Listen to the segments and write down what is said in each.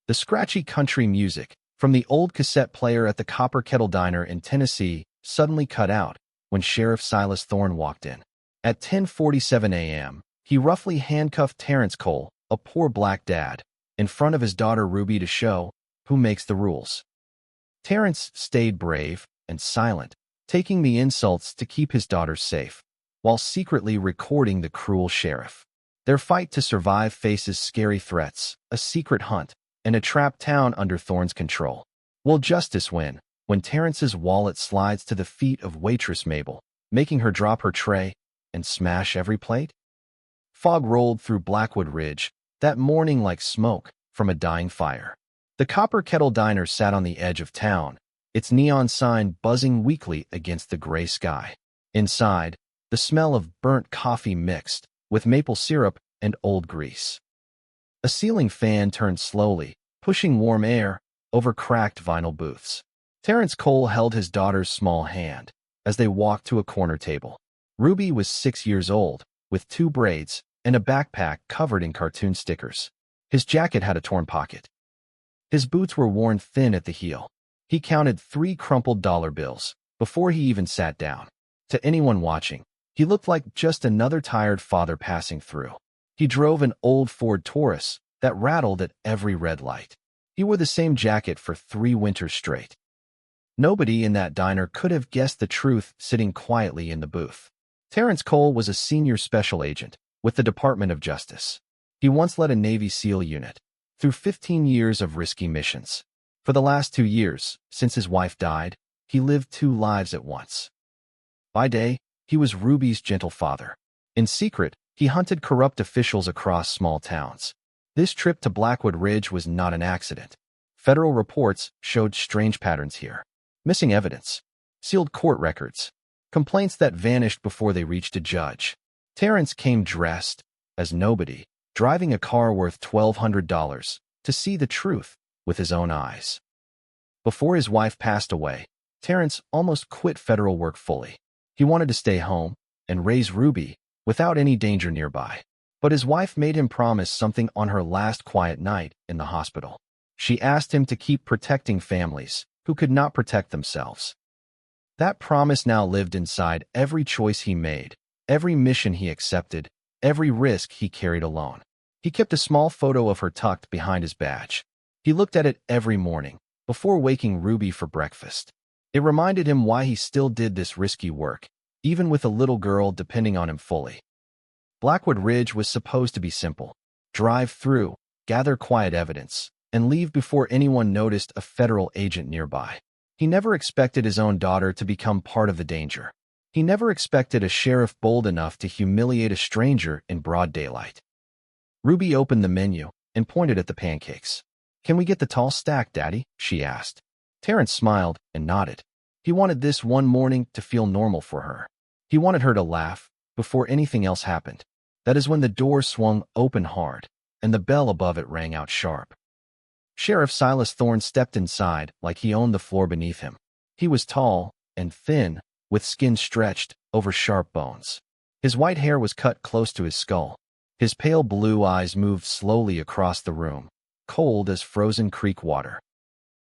The scratchy country music from the old cassette player at the Copper Kettle Diner in Tennessee suddenly cut out when Sheriff Silas Thorne walked in. At 10:47 a.m., he roughly handcuffed Terrence Cole, a poor black dad, in front of his daughter Ruby to show who makes the rules. Terrence stayed brave and silent, taking the insults to keep his daughters safe, while secretly recording the cruel sheriff. Their fight to survive faces scary threats, a secret hunt, and a trapped town under Thorne's control. Will justice win when Terrence's wallet slides to the feet of waitress Mabel, making her drop her tray and smash every plate? Fog rolled through Blackwood Ridge that morning like smoke from a dying fire. The Copper Kettle Diner sat on the edge of town, its neon sign buzzing weakly against the gray sky. Inside, the smell of burnt coffee mixed with maple syrup and old grease. A ceiling fan turned slowly, pushing warm air over cracked vinyl booths. Terrence Cole held his daughter's small hand as they walked to a corner table. Ruby was 6 years old, with 2 braids and a backpack covered in cartoon stickers. His jacket had a torn pocket. His boots were worn thin at the heel. He counted 3 crumpled dollar bills before he even sat down. To anyone watching, he looked like just another tired father passing through. He drove an old Ford Taurus that rattled at every red light. He wore the same jacket for 3 winters straight. Nobody in that diner could have guessed the truth sitting quietly in the booth. Terrence Cole was a senior special agent with the Department of Justice. He once led a Navy SEAL unit through 15 years of risky missions. For the last 2 years, since his wife died, he lived 2 lives at once. By day, he was Ruby's gentle father. In secret, he hunted corrupt officials across small towns. This trip to Blackwood Ridge was not an accident. Federal reports showed strange patterns here. Missing evidence, sealed court records, complaints that vanished before they reached a judge. Terrence came dressed as nobody, driving a car worth $1,200 to see the truth with his own eyes. Before his wife passed away, Terrence almost quit federal work fully. He wanted to stay home and raise Ruby without any danger nearby. But his wife made him promise something on her last quiet night in the hospital. She asked him to keep protecting families who could not protect themselves. That promise now lived inside every choice he made, every mission he accepted, every risk he carried alone. He kept a small photo of her tucked behind his badge. He looked at it every morning before waking Ruby for breakfast. It reminded him why he still did this risky work, even with a little girl depending on him fully. Blackwood Ridge was supposed to be simple. Drive through, gather quiet evidence, and leave before anyone noticed a federal agent nearby. He never expected his own daughter to become part of the danger. He never expected a sheriff bold enough to humiliate a stranger in broad daylight. Ruby opened the menu and pointed at the pancakes. "Can we get the tall stack, Daddy?" she asked. Terrence smiled and nodded. He wanted this one morning to feel normal for her. He wanted her to laugh before anything else happened. That is when the door swung open hard, and the bell above it rang out sharp. Sheriff Silas Thorne stepped inside like he owned the floor beneath him. He was tall and thin, with skin stretched over sharp bones. His white hair was cut close to his skull. His pale blue eyes moved slowly across the room, cold as frozen creek water.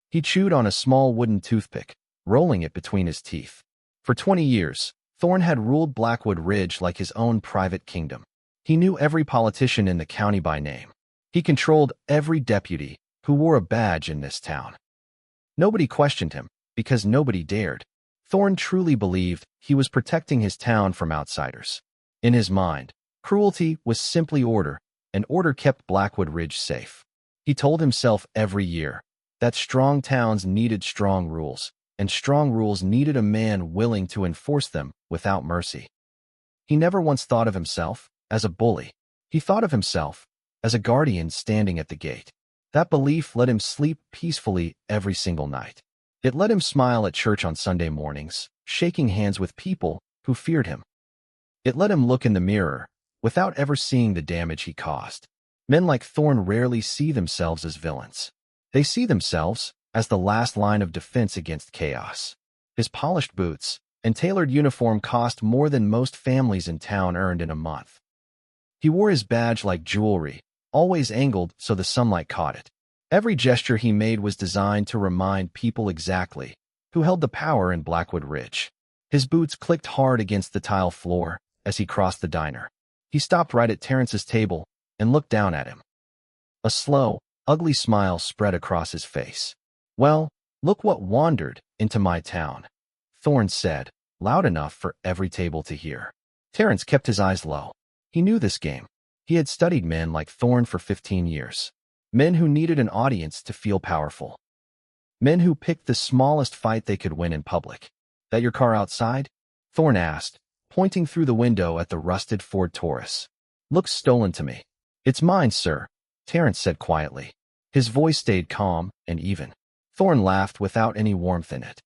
He chewed on a small wooden toothpick, rolling it between his teeth. For 20 years, Thorne had ruled Blackwood Ridge like his own private kingdom. He knew every politician in the county by name. He controlled every deputy who wore a badge in this town. Nobody questioned him, because nobody dared. Thorne truly believed he was protecting his town from outsiders. In his mind, cruelty was simply order, and order kept Blackwood Ridge safe. He told himself every year that strong towns needed strong rules, and strong rules needed a man willing to enforce them without mercy. He never once thought of himself as a bully. He thought of himself as a guardian standing at the gate. That belief let him sleep peacefully every single night. It let him smile at church on Sunday mornings, shaking hands with people who feared him. It let him look in the mirror without ever seeing the damage he caused. Men like Thorne rarely see themselves as villains. They see themselves as the last line of defense against chaos. His polished boots and tailored uniform cost more than most families in town earned in a month. He wore his badge like jewelry, always angled so the sunlight caught it. Every gesture he made was designed to remind people exactly who held the power in Blackwood Ridge. His boots clicked hard against the tile floor as he crossed the diner. He stopped right at Terrence's table and looked down at him. A slow, ugly smile spread across his face. "Well, look what wandered into my town," Thorne said, loud enough for every table to hear. Terrence kept his eyes low. He knew this game. He had studied men like Thorne for 15 years. Men who needed an audience to feel powerful. Men who picked the smallest fight they could win in public. "That your car outside?" Thorne asked, pointing through the window at the rusted Ford Taurus. "Looks stolen to me." "It's mine, sir," Terrence said quietly. His voice stayed calm and even. Thorne laughed without any warmth in it.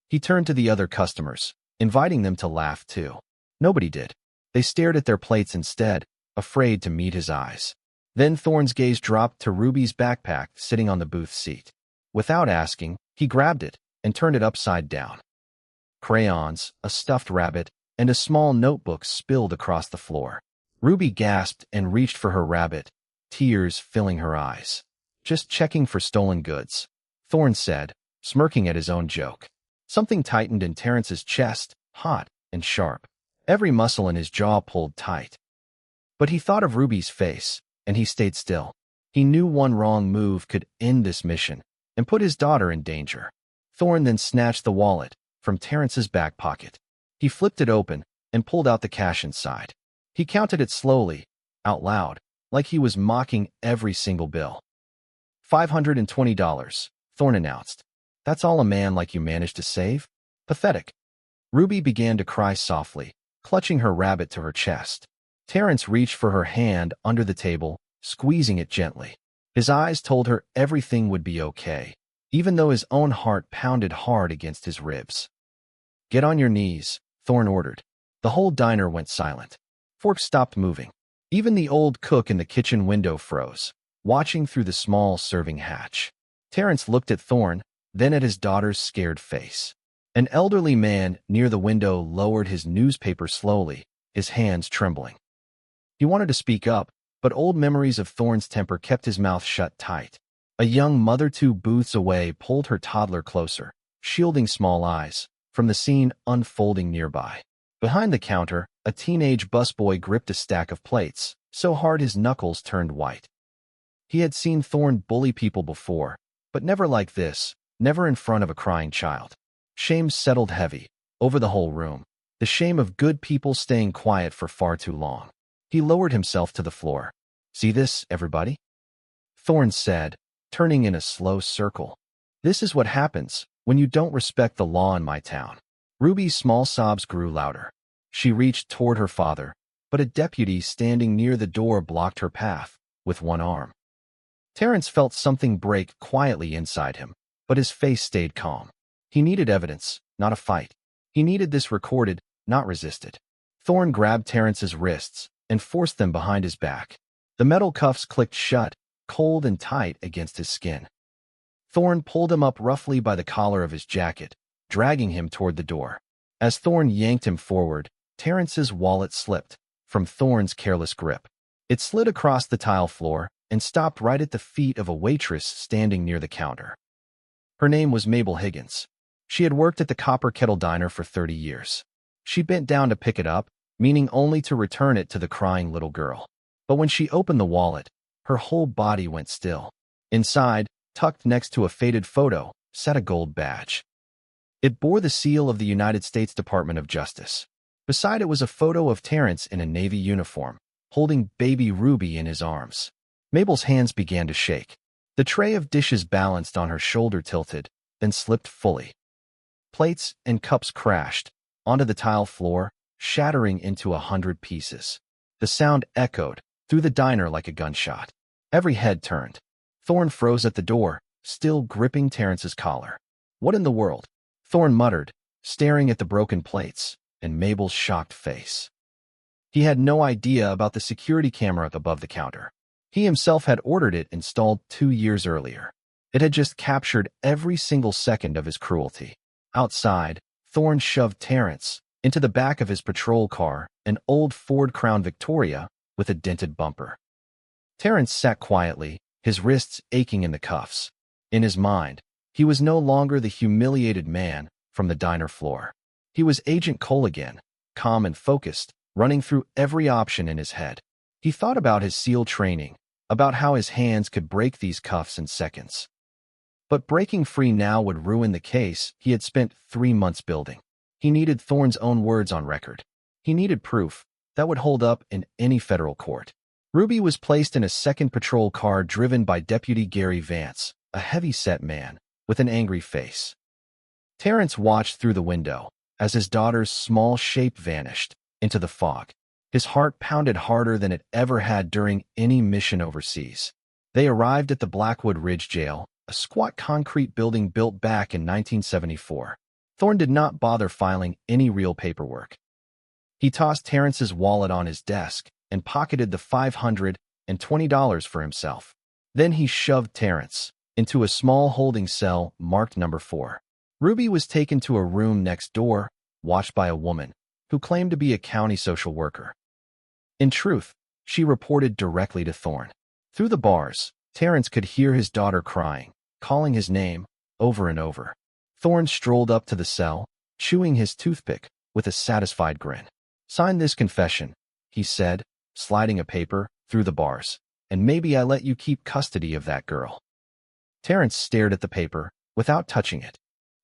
He turned to the other customers, inviting them to laugh too. Nobody did. They stared at their plates instead, afraid to meet his eyes. Then Thorne's gaze dropped to Ruby's backpack sitting on the booth seat. Without asking, he grabbed it and turned it upside down. Crayons, a stuffed rabbit, and a small notebook spilled across the floor. Ruby gasped and reached for her rabbit, tears filling her eyes. "Just checking for stolen goods," Thorne said, smirking at his own joke. Something tightened in Terrence's chest, hot and sharp. Every muscle in his jaw pulled tight. But he thought of Ruby's face, and he stayed still. He knew one wrong move could end this mission and put his daughter in danger. Thorne then snatched the wallet from Terrence's back pocket. He flipped it open and pulled out the cash inside. He counted it slowly, out loud, like he was mocking every single bill. $520, Thorne announced. "That's all a man like you managed to save? Pathetic." Ruby began to cry softly, clutching her rabbit to her chest. Terrence reached for her hand under the table, squeezing it gently. His eyes told her everything would be okay, even though his own heart pounded hard against his ribs. "Get on your knees," Thorne ordered. The whole diner went silent. Forks stopped moving. Even the old cook in the kitchen window froze, watching through the small serving hatch. Terrence looked at Thorne, then at his daughter's scared face. An elderly man near the window lowered his newspaper slowly, his hands trembling. He wanted to speak up, but old memories of Thorne's temper kept his mouth shut tight. A young mother 2 booths away pulled her toddler closer, shielding small eyes from the scene unfolding nearby. Behind the counter, a teenage busboy gripped a stack of plates, so hard his knuckles turned white. He had seen Thorne bully people before, but never like this, never in front of a crying child. Shame settled heavy over the whole room, the shame of good people staying quiet for far too long. He lowered himself to the floor. "See this, everybody?" Thorne said, turning in a slow circle. "This is what happens when you don't respect the law in my town." Ruby's small sobs grew louder. She reached toward her father, but a deputy standing near the door blocked her path with one arm. Terrence felt something break quietly inside him, but his face stayed calm. He needed evidence, not a fight. He needed this recorded, not resisted. Thorne grabbed Terrence's wrists and forced them behind his back. The metal cuffs clicked shut, cold and tight against his skin. Thorne pulled him up roughly by the collar of his jacket, dragging him toward the door. As Thorne yanked him forward, Terrence's wallet slipped from Thorne's careless grip. It slid across the tile floor and stopped right at the feet of a waitress standing near the counter. Her name was Mabel Higgins. She had worked at the Copper Kettle Diner for 30 years. She bent down to pick it up, meaning only to return it to the crying little girl. But when she opened the wallet, her whole body went still. Inside, tucked next to a faded photo, sat a gold badge. It bore the seal of the United States Department of Justice. Beside it was a photo of Terrence in a Navy uniform, holding baby Ruby in his arms. Mabel's hands began to shake. The tray of dishes balanced on her shoulder tilted, then slipped fully. Plates and cups crashed onto the tile floor, shattering into 100 pieces. The sound echoed through the diner like a gunshot. Every head turned. Thorne froze at the door, still gripping Terrence's collar. "What in the world?" Thorne muttered, staring at the broken plates and Mabel's shocked face. He had no idea about the security camera above the counter. He himself had ordered it installed 2 years earlier. It had just captured every single second of his cruelty. Outside, Thorne shoved Terrence into the back of his patrol car, an old Ford Crown Victoria with a dented bumper. Terrence sat quietly, his wrists aching in the cuffs. In his mind, he was no longer the humiliated man from the diner floor. He was Agent Cole again, calm and focused, running through every option in his head. He thought about his SEAL training, about how his hands could break these cuffs in seconds. But breaking free now would ruin the case he had spent 3 months building. He needed Thorne's own words on record. He needed proof that would hold up in any federal court. Ruby was placed in a second patrol car driven by Deputy Gary Vance, a heavy-set man with an angry face. Terrence watched through the window as his daughter's small shape vanished into the fog. His heart pounded harder than it ever had during any mission overseas. They arrived at the Blackwood Ridge Jail, a squat concrete building built back in 1974. Thorne did not bother filing any real paperwork. He tossed Terrence's wallet on his desk and pocketed the $520 for himself. Then he shoved Terrence into a small holding cell marked number 4. Ruby was taken to a room next door, watched by a woman who claimed to be a county social worker. In truth, she reported directly to Thorne. Through the bars, Terrence could hear his daughter crying, calling his name over and over. Thorne strolled up to the cell, chewing his toothpick with a satisfied grin. "Sign this confession," he said, sliding a paper through the bars, "and maybe I let you keep custody of that girl." Terrence stared at the paper without touching it.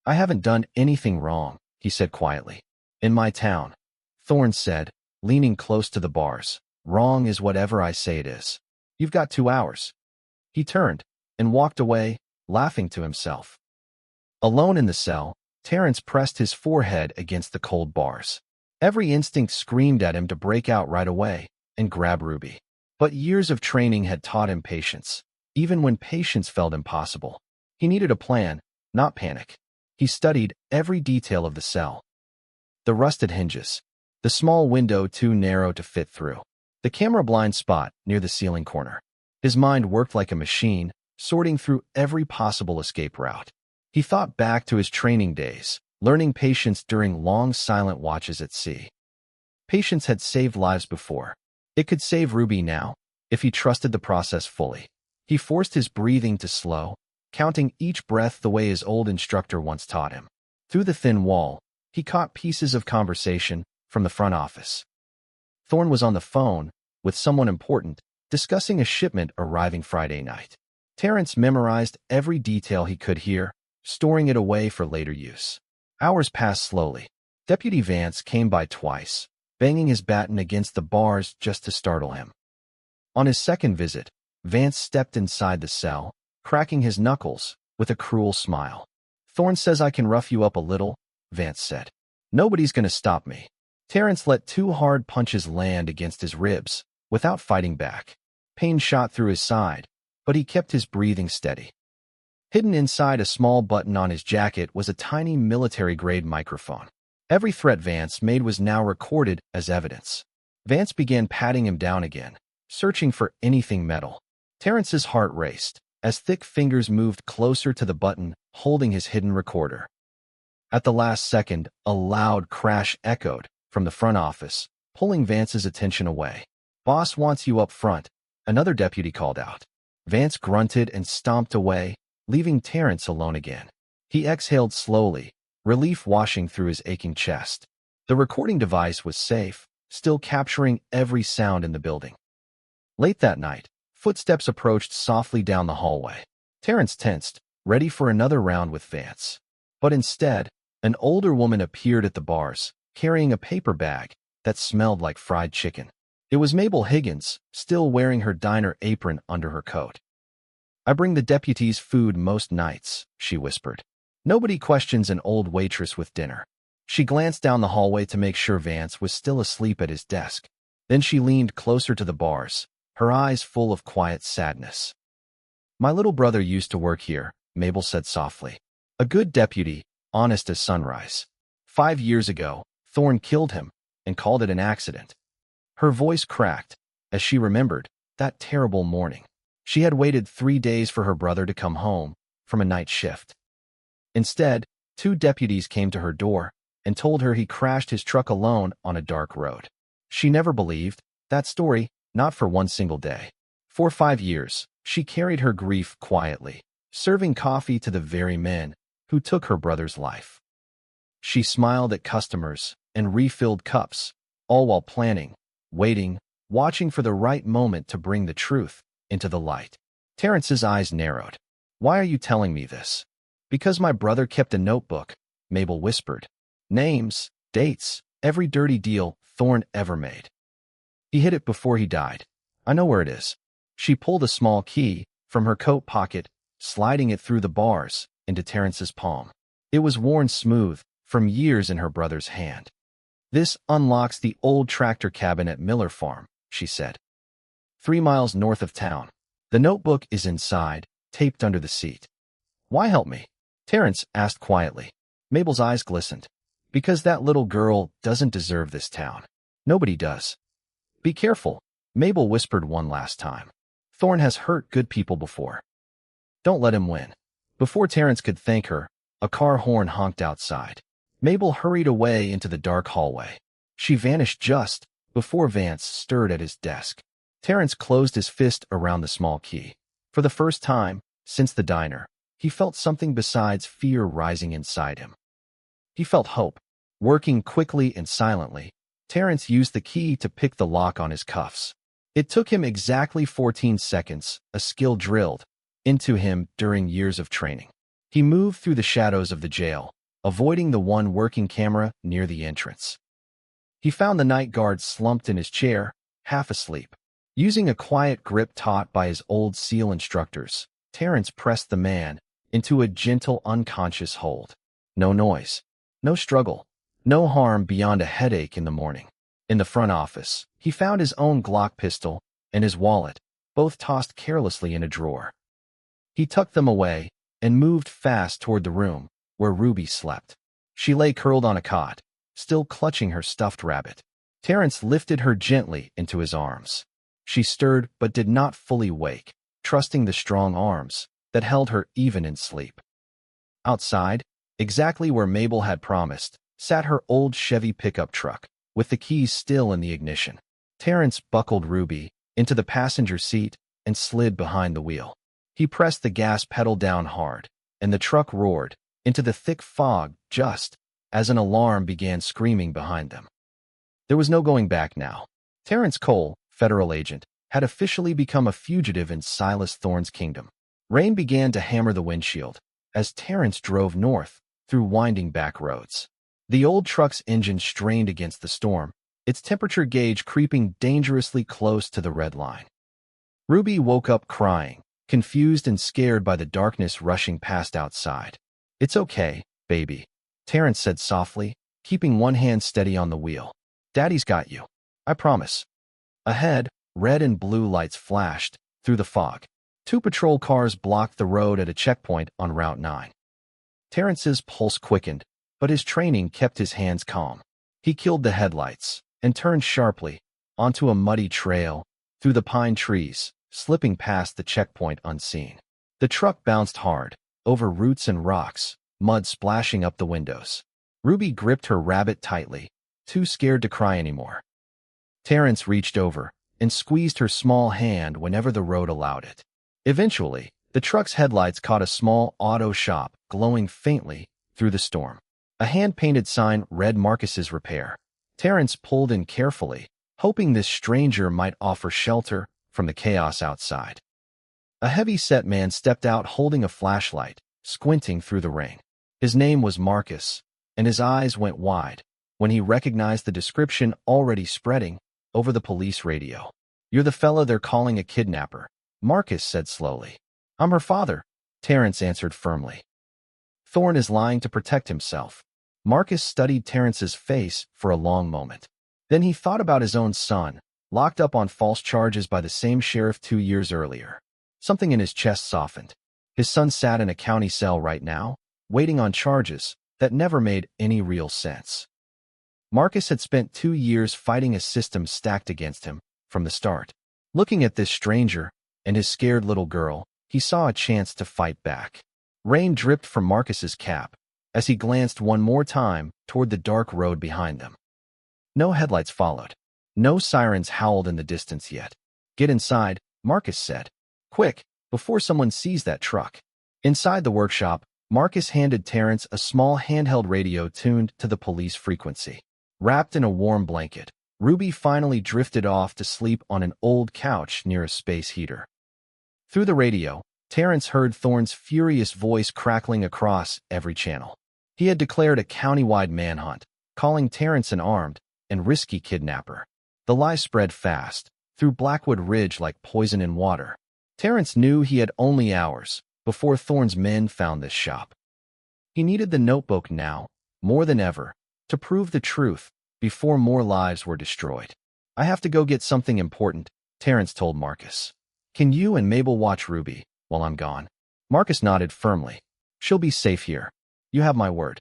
"I haven't done anything wrong," he said quietly. "In my town," Thorne said, leaning close to the bars, "wrong is whatever I say it is. You've got 2 hours." He turned and walked away, laughing to himself. Alone in the cell, Terrence pressed his forehead against the cold bars. Every instinct screamed at him to break out right away and grab Ruby. But years of training had taught him patience, even when patience felt impossible. He needed a plan, not panic. He studied every detail of the cell. The rusted hinges, the small window too narrow to fit through, the camera blind spot near the ceiling corner. His mind worked like a machine, sorting through every possible escape route. He thought back to his training days, learning patience during long silent watches at sea. Patience had saved lives before. It could save Ruby now, if he trusted the process fully. He forced his breathing to slow, counting each breath the way his old instructor once taught him. Through the thin wall, he caught pieces of conversation from the front office. Thorne was on the phone with someone important, discussing a shipment arriving Friday night. Terrence memorized every detail he could hear, storing it away for later use. Hours passed slowly. Deputy Vance came by twice, banging his baton against the bars just to startle him. On his second visit, Vance stepped inside the cell, cracking his knuckles with a cruel smile. "Thorne says I can rough you up a little," Vance said. "Nobody's going to stop me." Terrence let 2 hard punches land against his ribs without fighting back. Pain shot through his side, but he kept his breathing steady. Hidden inside a small button on his jacket was a tiny military-grade microphone. Every threat Vance made was now recorded as evidence. Vance began patting him down again, searching for anything metal. Terrence's heart raced as thick fingers moved closer to the button holding his hidden recorder. At the last second, a loud crash echoed from the front office, pulling Vance's attention away. "Boss wants you up front," another deputy called out. Vance grunted and stomped away, leaving Terrence alone again. He exhaled slowly, relief washing through his aching chest. The recording device was safe, still capturing every sound in the building. Late that night, footsteps approached softly down the hallway. Terrence tensed, ready for another round with Vance. But instead, an older woman appeared at the bars, carrying a paper bag that smelled like fried chicken. It was Mabel Higgins, still wearing her diner apron under her coat. "I bring the deputies food most nights," she whispered. "Nobody questions an old waitress with dinner." She glanced down the hallway to make sure Vance was still asleep at his desk. Then she leaned closer to the bars, her eyes full of quiet sadness. "My little brother used to work here," Mabel said softly. "A good deputy, honest as sunrise. 5 years ago, Thorne killed him and called it an accident." Her voice cracked as she remembered that terrible morning. She had waited 3 days for her brother to come home from a night shift. Instead, 2 deputies came to her door and told her he crashed his truck alone on a dark road. She never believed that story, not for one single day. For 5 years, She carried her grief quietly, serving coffee to the very men who took her brother's life. She smiled at customers and refilled cups, all while planning, waiting, watching for the right moment to bring the truth into the light. Terrence's eyes narrowed. "Why are you telling me this?" "Because my brother kept a notebook," Mabel whispered. "Names, dates, every dirty deal Thorne ever made. He hid it before he died. I know where it is." She pulled a small key from her coat pocket, sliding it through the bars into Terrence's palm. It was worn smooth from years in her brother's hand. "This unlocks the old tractor cabin at Miller Farm," she said. 3 miles north of town. The notebook is inside, taped under the seat. "Why help me?" Terrence asked quietly. Mabel's eyes glistened. "Because that little girl doesn't deserve this town. Nobody does." "Be careful," Mabel whispered one last time. "Thorne has hurt good people before. Don't let him win." Before Terrence could thank her, a car horn honked outside. Mabel hurried away into the dark hallway. She vanished just before Vance stirred at his desk. Terrence closed his fist around the small key. For the first time since the diner, he felt something besides fear rising inside him. He felt hope. Working quickly and silently, Terrence used the key to pick the lock on his cuffs. It took him exactly 14 seconds, a skill drilled into him during years of training. He moved through the shadows of the jail, avoiding the one working camera near the entrance. He found the night guard slumped in his chair, half asleep. Using a quiet grip taught by his old SEAL instructors, Terrence pressed the man into a gentle, unconscious hold. No noise, no struggle, no harm beyond a headache in the morning. In the front office, he found his own Glock pistol and his wallet, both tossed carelessly in a drawer. He tucked them away and moved fast toward the room where Ruby slept. She lay curled on a cot, still clutching her stuffed rabbit. Terrence lifted her gently into his arms. She stirred but did not fully wake, trusting the strong arms that held her even in sleep. Outside, exactly where Mabel had promised, sat her old Chevy pickup truck, with the keys still in the ignition. Terrence buckled Ruby into the passenger seat and slid behind the wheel. He pressed the gas pedal down hard, and the truck roared into the thick fog just as an alarm began screaming behind them. There was no going back now. Terrence Cole, federal agent, had officially become a fugitive in Silas Thorne's kingdom. Rain began to hammer the windshield as Terrence drove north through winding back roads. The old truck's engine strained against the storm, its temperature gauge creeping dangerously close to the red line. Ruby woke up crying, confused and scared by the darkness rushing past outside. "It's okay, baby," Terrence said softly, keeping one hand steady on the wheel. "Daddy's got you. I promise." Ahead, red and blue lights flashed through the fog. 2 patrol cars blocked the road at a checkpoint on Route 9. Terrence's pulse quickened, but his training kept his hands calm. He killed the headlights and turned sharply onto a muddy trail through the pine trees, slipping past the checkpoint unseen. The truck bounced hard, over roots and rocks, mud splashing up the windows. Ruby gripped her rabbit tightly, too scared to cry anymore. Terrence reached over and squeezed her small hand whenever the road allowed it. Eventually, the truck's headlights caught a small auto shop glowing faintly through the storm. A hand-painted sign read Marcus's Repair. Terrence pulled in carefully, hoping this stranger might offer shelter from the chaos outside. A heavy-set man stepped out holding a flashlight, squinting through the rain. His name was Marcus, and his eyes went wide when he recognized the description already spreading over the police radio. "You're the fella they're calling a kidnapper," Marcus said slowly. "I'm her father," Terrence answered firmly. "Thorne is lying to protect himself." Marcus studied Terrence's face for a long moment. Then he thought about his own son, locked up on false charges by the same sheriff 2 years earlier. Something in his chest softened. His son sat in a county cell right now, waiting on charges that never made any real sense. Marcus had spent 2 years fighting a system stacked against him from the start. Looking at this stranger and his scared little girl, he saw a chance to fight back. Rain dripped from Marcus's cap as he glanced one more time toward the dark road behind them. No headlights followed. No sirens howled in the distance yet. "Get inside," Marcus said. "Quick, before someone sees that truck. Inside the workshop, Marcus handed Terrence a small handheld radio tuned to the police frequency. Wrapped in a warm blanket, Ruby finally drifted off to sleep on an old couch near a space heater. Through the radio, Terrence heard Thorne's furious voice crackling across every channel. He had declared a county-wide manhunt, calling Terrence an armed and risky kidnapper. The lie spread fast, through Blackwood Ridge like poison in water. Terrence knew he had only hours before Thorne's men found this shop. He needed the notebook now, more than ever, to prove the truth before more lives were destroyed. "I have to go get something important," Terrence told Marcus. "Can you and Mabel watch Ruby while I'm gone?" Marcus nodded firmly. "She'll be safe here. You have my word."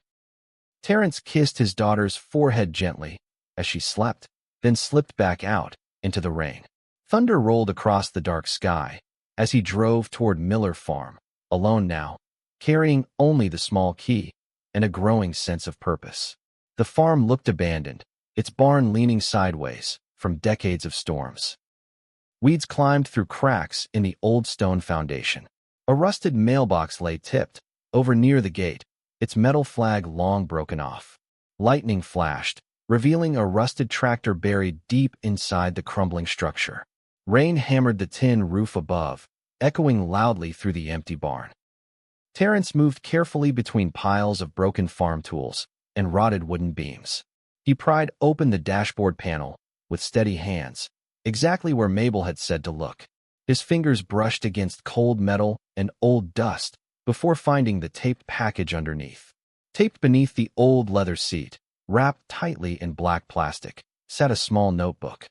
Terrence kissed his daughter's forehead gently as she slept, then slipped back out into the rain. Thunder rolled across the dark sky as he drove toward Miller Farm, alone now, carrying only the small key and a growing sense of purpose. The farm looked abandoned, its barn leaning sideways from decades of storms. Weeds climbed through cracks in the old stone foundation. A rusted mailbox lay tipped over near the gate, its metal flag long broken off. Lightning flashed, revealing a rusted tractor buried deep inside the crumbling structure. Rain hammered the tin roof above, echoing loudly through the empty barn. Terrence moved carefully between piles of broken farm tools and rotted wooden beams. He pried open the dashboard panel with steady hands, exactly where Mabel had said to look. His fingers brushed against cold metal and old dust before finding the taped package underneath. Taped beneath the old leather seat, wrapped tightly in black plastic, sat a small notebook.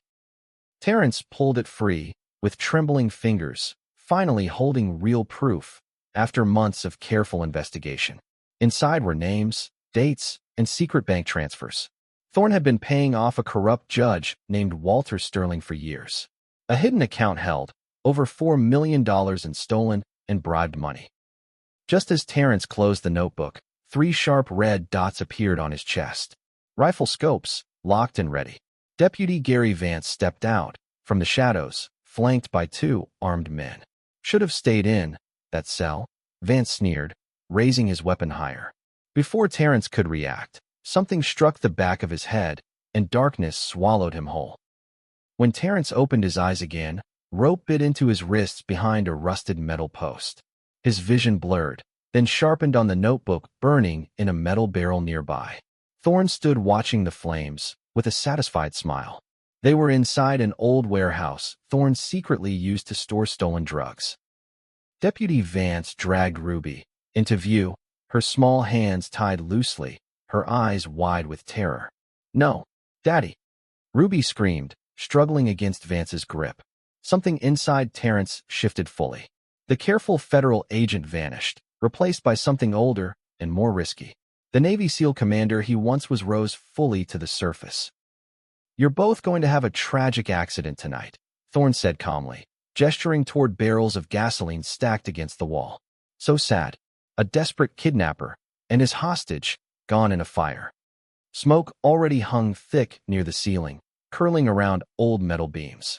Terrence pulled it free with trembling fingers, finally holding real proof after months of careful investigation. Inside were names, dates, and secret bank transfers. Thorne had been paying off a corrupt judge named Walter Sterling for years. A hidden account held over $4 million in stolen and bribed money. Just as Terrence closed the notebook, 3 sharp red dots appeared on his chest. Rifle scopes, locked and ready. Deputy Gary Vance stepped out from the shadows, flanked by 2 armed men. "Should have stayed in that cell," Vance sneered, raising his weapon higher. Before Terrence could react, something struck the back of his head, and darkness swallowed him whole. When Terrence opened his eyes again, rope bit into his wrists behind a rusted metal post. His vision blurred, then sharpened on the notebook burning in a metal barrel nearby. Thorne stood watching the flames with a satisfied smile. They were inside an old warehouse Thorne secretly used to store stolen drugs. Deputy Vance dragged Ruby into view, her small hands tied loosely, her eyes wide with terror. "No, Daddy!" Ruby screamed, struggling against Vance's grip. Something inside Terrence shifted fully. The careful federal agent vanished, replaced by something older and more risky. The Navy SEAL commander he once was rose fully to the surface. "You're both going to have a tragic accident tonight," Thorne said calmly, gesturing toward barrels of gasoline stacked against the wall. "So sad. A desperate kidnapper and his hostage gone in a fire." Smoke already hung thick near the ceiling, curling around old metal beams.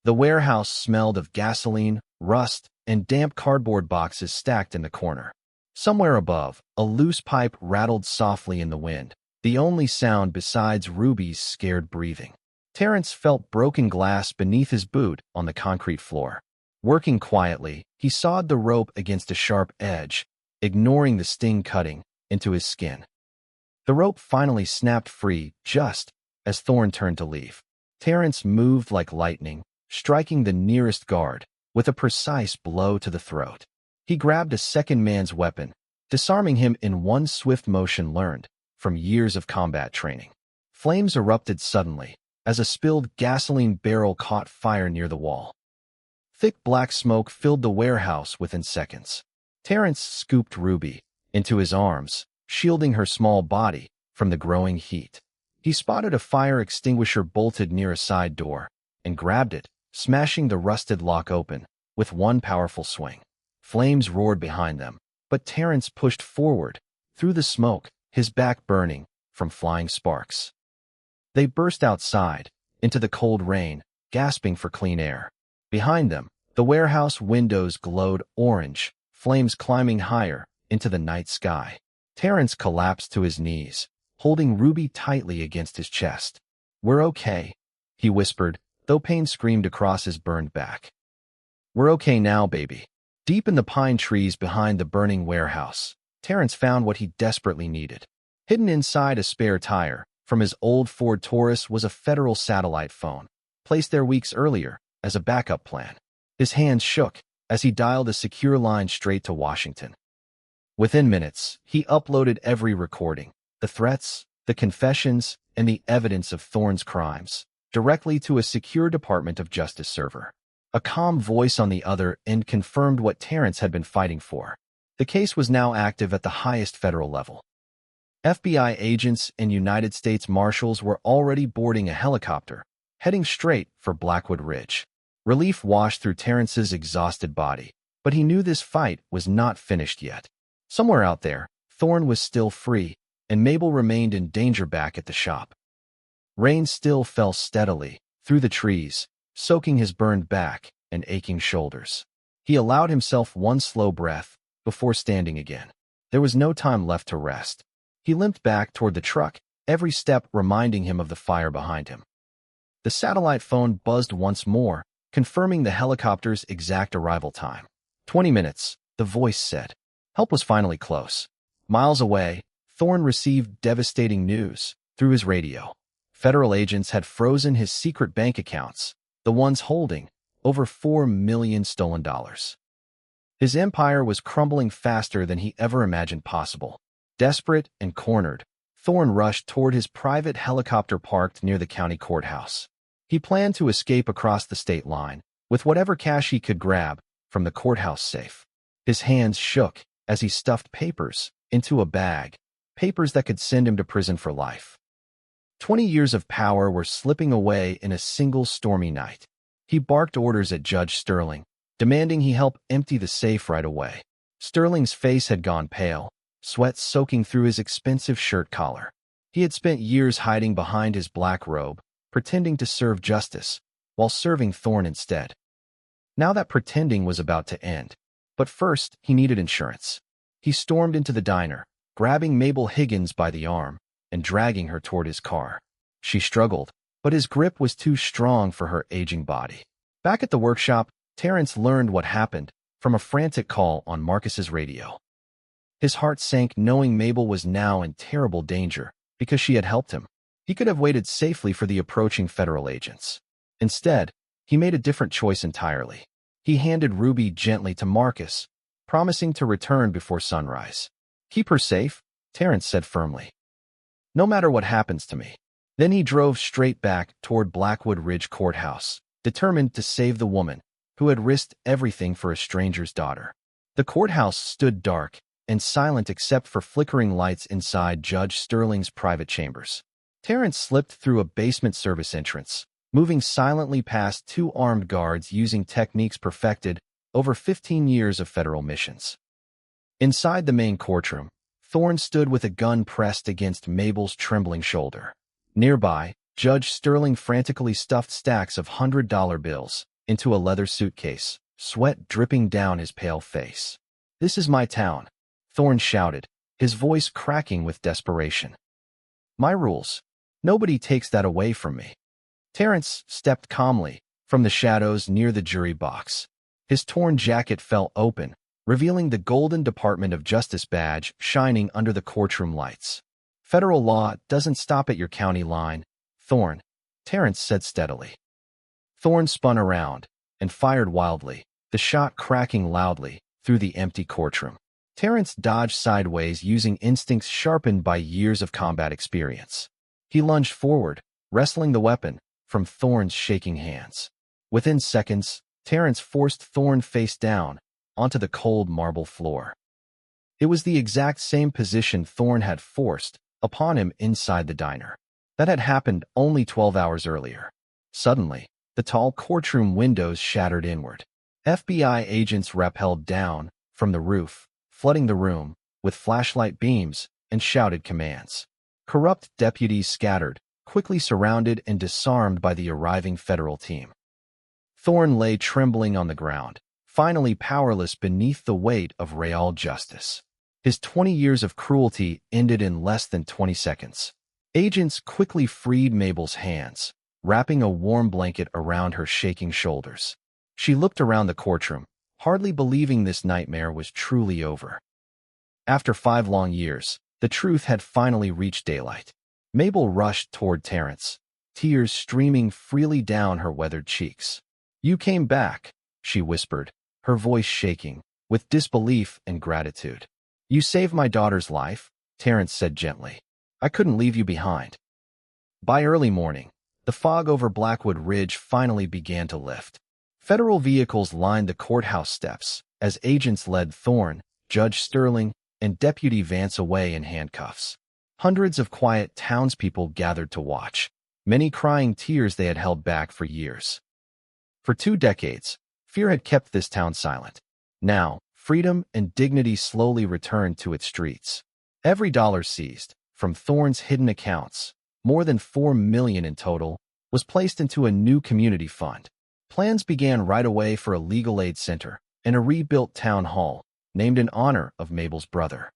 The warehouse smelled of gasoline, rust, and damp cardboard boxes stacked in the corner. Somewhere above, a loose pipe rattled softly in the wind, the only sound besides Ruby's scared breathing. Terrence felt broken glass beneath his boot on the concrete floor. Working quietly, he sawed the rope against a sharp edge, ignoring the sting cutting into his skin. The rope finally snapped free just as Thorne turned to leave. Terrence moved like lightning, striking the nearest guard with a precise blow to the throat. He grabbed a second man's weapon, disarming him in one swift motion learned from years of combat training. Flames erupted suddenly as a spilled gasoline barrel caught fire near the wall. Thick black smoke filled the warehouse within seconds. Terrence scooped Ruby into his arms, shielding her small body from the growing heat. He spotted a fire extinguisher bolted near a side door and grabbed it, smashing the rusted lock open with one powerful swing. Flames roared behind them, but Terrence pushed forward through the smoke, his back burning from flying sparks. They burst outside into the cold rain, gasping for clean air. Behind them, The warehouse windows glowed orange, flames climbing higher into the night sky. Terrence collapsed to his knees, holding Ruby tightly against his chest. "We're okay," he whispered, though pain screamed across his burned back. "We're okay now, baby." Deep in the pine trees behind the burning warehouse, Terrence found what he desperately needed. Hidden inside a spare tire from his old Ford Taurus was a federal satellite phone, placed there weeks earlier as a backup plan. His hands shook as he dialed a secure line straight to Washington. Within minutes, he uploaded every recording, the threats, the confessions, and the evidence of Thorne's crimes, directly to a secure Department of Justice server. A calm voice on the other end confirmed what Terrence had been fighting for. The case was now active at the highest federal level. FBI agents and United States Marshals were already boarding a helicopter, heading straight for Blackwood Ridge. Relief washed through Terrence's exhausted body, but he knew this fight was not finished yet. Somewhere out there, Thorne was still free, and Mabel remained in danger back at the shop. Rain still fell steadily through the trees, soaking his burned back and aching shoulders. He allowed himself one slow breath before standing again. There was no time left to rest. He limped back toward the truck, every step reminding him of the fire behind him. The satellite phone buzzed once more, confirming the helicopter's exact arrival time. 20 minutes, the voice said. Help was finally close. Miles away, Thorne received devastating news through his radio. Federal agents had frozen his secret bank accounts, the ones holding over $4 million stolen dollars. His empire was crumbling faster than he ever imagined possible. Desperate and cornered, Thorne rushed toward his private helicopter parked near the county courthouse. He planned to escape across the state line with whatever cash he could grab from the courthouse safe. His hands shook as he stuffed papers into a bag, papers that could send him to prison for life. 20 years of power were slipping away in a single stormy night. He barked orders at Judge Sterling, demanding he help empty the safe right away. Sterling's face had gone pale, sweat soaking through his expensive shirt collar. He had spent years hiding behind his black robe, pretending to serve justice, while serving Thorne instead. Now that pretending was about to end. But first, he needed insurance. He stormed into the diner, grabbing Mabel Higgins by the arm and dragging her toward his car. She struggled, but his grip was too strong for her aging body. Back at the workshop, Terrence learned what happened from a frantic call on Marcus's radio. His heart sank knowing Mabel was now in terrible danger because she had helped him. He could have waited safely for the approaching federal agents. Instead, he made a different choice entirely. He handed Ruby gently to Marcus, promising to return before sunrise. "Keep her safe," Terrence said firmly. "No matter what happens to me." Then he drove straight back toward Blackwood Ridge Courthouse, determined to save the woman who had risked everything for a stranger's daughter. The courthouse stood dark and silent except for flickering lights inside Judge Sterling's private chambers. Terrence slipped through a basement service entrance, moving silently past two armed guards using techniques perfected over 15 years of federal missions. Inside the main courtroom, Thorne stood with a gun pressed against Mabel's trembling shoulder. Nearby, Judge Sterling frantically stuffed stacks of $100 bills into a leather suitcase, sweat dripping down his pale face. "This is my town," Thorne shouted, his voice cracking with desperation. "My rules. Nobody takes that away from me." Terrence stepped calmly from the shadows near the jury box. His torn jacket fell open, revealing the golden Department of Justice badge shining under the courtroom lights. "Federal law doesn't stop at your county line, Thorne," Terrence said steadily. Thorne spun around and fired wildly, the shot cracking loudly through the empty courtroom. Terrence dodged sideways using instincts sharpened by years of combat experience. He lunged forward, wresting the weapon from Thorne's shaking hands. Within seconds, Terrence forced Thorne face down onto the cold marble floor. It was the exact same position Thorne had forced upon him inside the diner. That had happened only 12 hours earlier. Suddenly, the tall courtroom windows shattered inward. FBI agents rappelled down from the roof, flooding the room with flashlight beams and shouted commands. Corrupt deputies scattered, quickly surrounded and disarmed by the arriving federal team. Thorne lay trembling on the ground, finally powerless beneath the weight of real justice. His 20 years of cruelty ended in less than 20 seconds. Agents quickly freed Mabel's hands, wrapping a warm blanket around her shaking shoulders. She looked around the courtroom, hardly believing this nightmare was truly over. After 5 long years, the truth had finally reached daylight. Mabel rushed toward Terrence, tears streaming freely down her weathered cheeks. "You came back," she whispered, her voice shaking, with disbelief and gratitude. "You saved my daughter's life," Terrence said gently. "I couldn't leave you behind." By early morning, the fog over Blackwood Ridge finally began to lift. Federal vehicles lined the courthouse steps as agents led Thorne, Judge Sterling, and Deputy Vance away in handcuffs. Hundreds of quiet townspeople gathered to watch, many crying tears they had held back for years. For 2 decades, fear had kept this town silent. Now, freedom and dignity slowly returned to its streets. Every dollar seized, from Thorne's hidden accounts, more than $4 million in total, was placed into a new community fund. Plans began right away for a legal aid center and a rebuilt town hall, named in honor of Mabel's brother.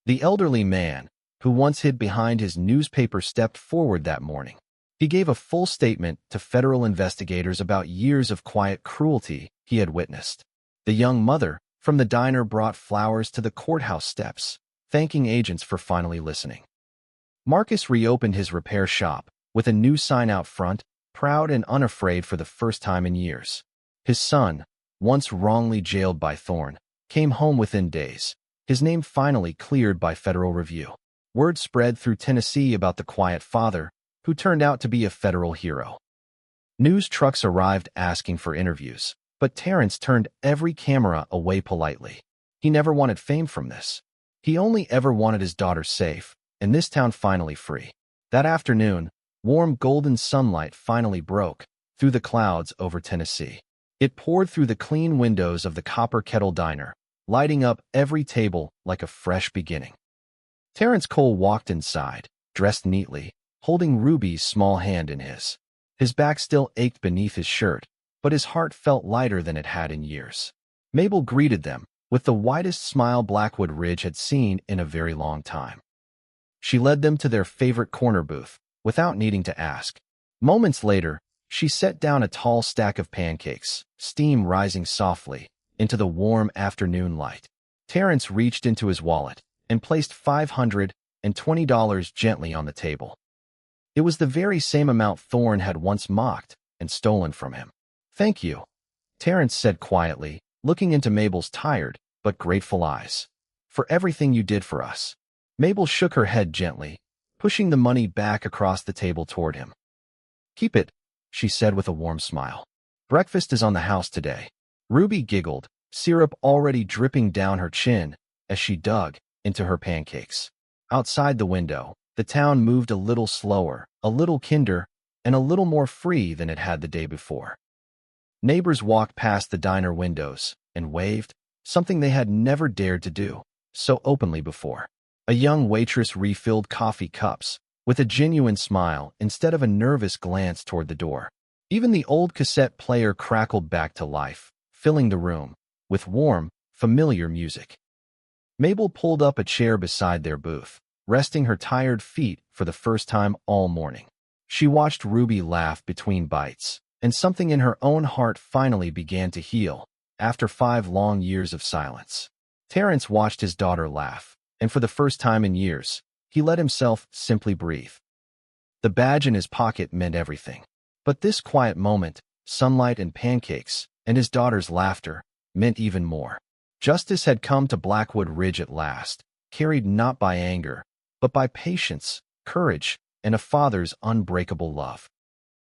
The elderly man, who once hid behind his newspaper, stepped forward that morning. He gave a full statement to federal investigators about years of quiet cruelty he had witnessed. The young mother from the diner brought flowers to the courthouse steps, thanking agents for finally listening. Marcus reopened his repair shop with a new sign out front, proud and unafraid for the first time in years. His son, once wrongly jailed by Thorne, came home within days, his name finally cleared by federal review. Word spread through Tennessee about the quiet father, who turned out to be a federal hero. News trucks arrived asking for interviews, but Terrence turned every camera away politely. He never wanted fame from this. He only ever wanted his daughter safe, and this town finally free. That afternoon, warm golden sunlight finally broke through the clouds over Tennessee. It poured through the clean windows of the Copper Kettle Diner, lighting up every table like a fresh beginning. Terrence Cole walked inside, dressed neatly, holding Ruby's small hand in his. His back still ached beneath his shirt, but his heart felt lighter than it had in years. Mabel greeted them with the widest smile Blackwood Ridge had seen in a very long time. She led them to their favorite corner booth, without needing to ask. Moments later, she set down a tall stack of pancakes, steam rising softly into the warm afternoon light. Terrence reached into his wallet and placed $520 gently on the table. It was the very same amount Thorne had once mocked and stolen from him. "Thank you," Terrence said quietly, looking into Mabel's tired but grateful eyes. "For everything you did for us." Mabel shook her head gently, pushing the money back across the table toward him. "Keep it," she said with a warm smile. "Breakfast is on the house today." Ruby giggled, syrup already dripping down her chin as she dug into her pancakes. Outside the window, the town moved a little slower, a little kinder, and a little more free than it had the day before. Neighbors walked past the diner windows and waved, something they had never dared to do so openly before. A young waitress refilled coffee cups with a genuine smile instead of a nervous glance toward the door. Even the old cassette player crackled back to life, filling the room with warm, familiar music. Mabel pulled up a chair beside their booth, resting her tired feet for the first time all morning. She watched Ruby laugh between bites, and something in her own heart finally began to heal after 5 long years of silence. Terrence watched his daughter laugh, and for the first time in years, he let himself simply breathe. The badge in his pocket meant everything. But this quiet moment, sunlight and pancakes, and his daughter's laughter, meant even more. Justice had come to Blackwood Ridge at last, carried not by anger, but by patience, courage, and a father's unbreakable love.